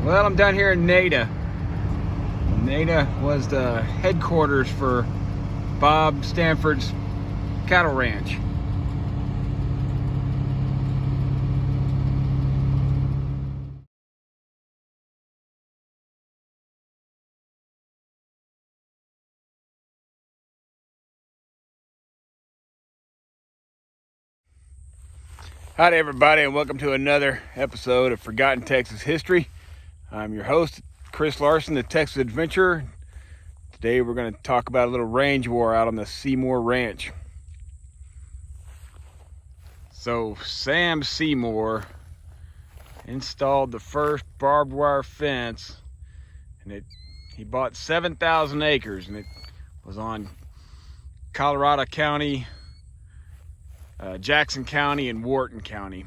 Well, I'm down here in Nada. Nada was the headquarters for Bob Stanford's cattle ranch. Hi everybody, and welcome to another episode of Forgotten Texas History. I'm your host, Chris Larson, the Texas Adventurer. Today we're going to talk about a little range war out on the Seymour Ranch. So Sam Seymour installed the first barbed wire fence, and he bought 7,000 acres, and it was on Colorado County, Jackson County, and Wharton County.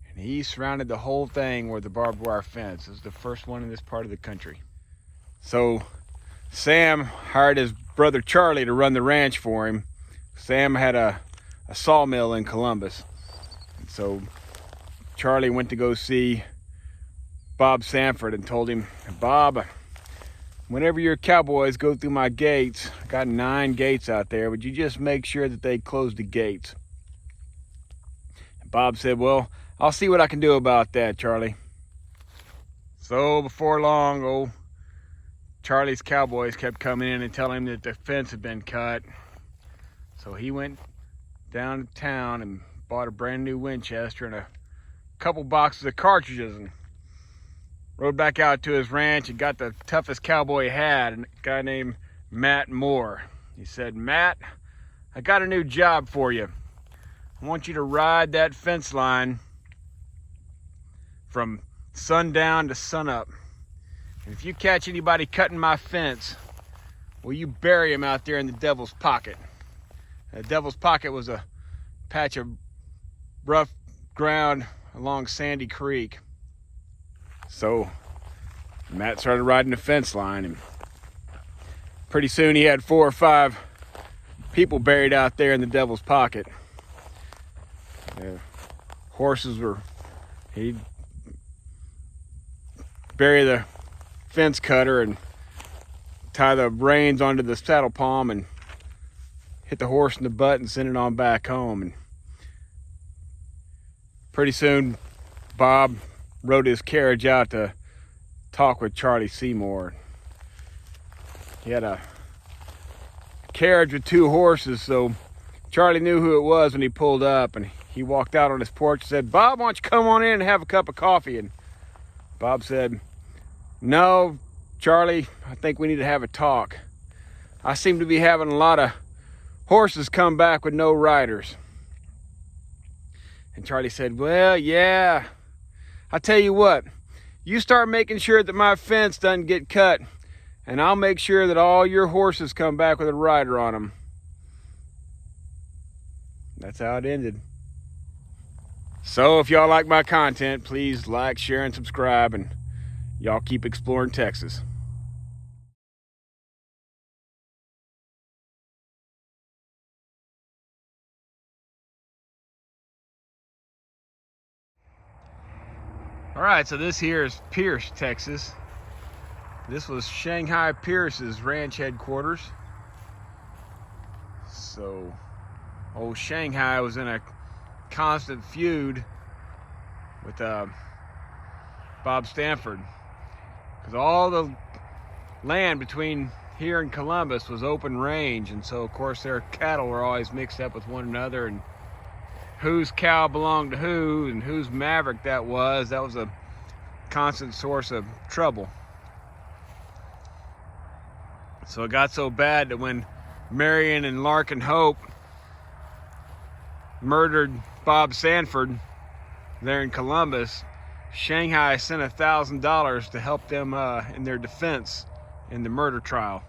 And he surrounded the whole thing with a barbed wire fence. It was the first one in this part of the country. So Sam hired his brother Charlie to run the ranch for him. Sam had a sawmill in Columbus. And so Charlie went to go see Bob Stanford and told him, "Bob, whenever your cowboys go through my gates, I got 9 gates out there, would you just make sure that they close the gates?" And Bob said, "Well, I'll see what I can do about that, Charlie." So before long, Charlie's cowboys kept coming in and telling him that the fence had been cut. So he went down to town and bought a brand new Winchester and a couple boxes of cartridges and rode back out to his ranch and got the toughest cowboy he had, a guy named Matt Moore. He said, "Matt, I got a new job for you. I want you to ride that fence line from sundown to sunup. And if you catch anybody cutting my fence, well, you bury him out there in the Devil's Pocket." The Devil's Pocket was a patch of rough ground along Sandy Creek. So Matt started riding the fence line, and pretty soon he had 4 or 5 people buried out there in the Devil's Pocket. He'd bury the fence cutter and tie the reins onto the saddle palm and hit the horse in the butt and send it on back home. And pretty soon Bob rode his carriage out to talk with Charlie Seymour. He had a carriage with 2 horses, so Charlie knew who it was when he pulled up, and he walked out on his porch and said, "Bob, why don't you come on in and have a cup of coffee?" And Bob said, "No, Charlie, I think we need to have a talk. I seem to be having a lot of horses come back with no riders." And Charlie said, "Well, yeah, I tell you what, you start making sure that my fence doesn't get cut, and I'll make sure that all your horses come back with a rider on them." That's how it ended. So if y'all like my content, please like, share, and subscribe, and y'all keep exploring Texas. All right, so this here is Pierce, Texas. This was Shanghai Pierce's ranch headquarters. So old Shanghai was in a constant feud with Bob Stanford, because all the land between here and Columbus was open range, and so of course their cattle were always mixed up with one another, and whose cow belonged to who and whose maverick that was a constant source of trouble. So it got so bad that when Marion and Larkin Hope murdered Bob Stanford there in Columbus, Shanghai sent $1,000 to help them in their defense in the murder trial.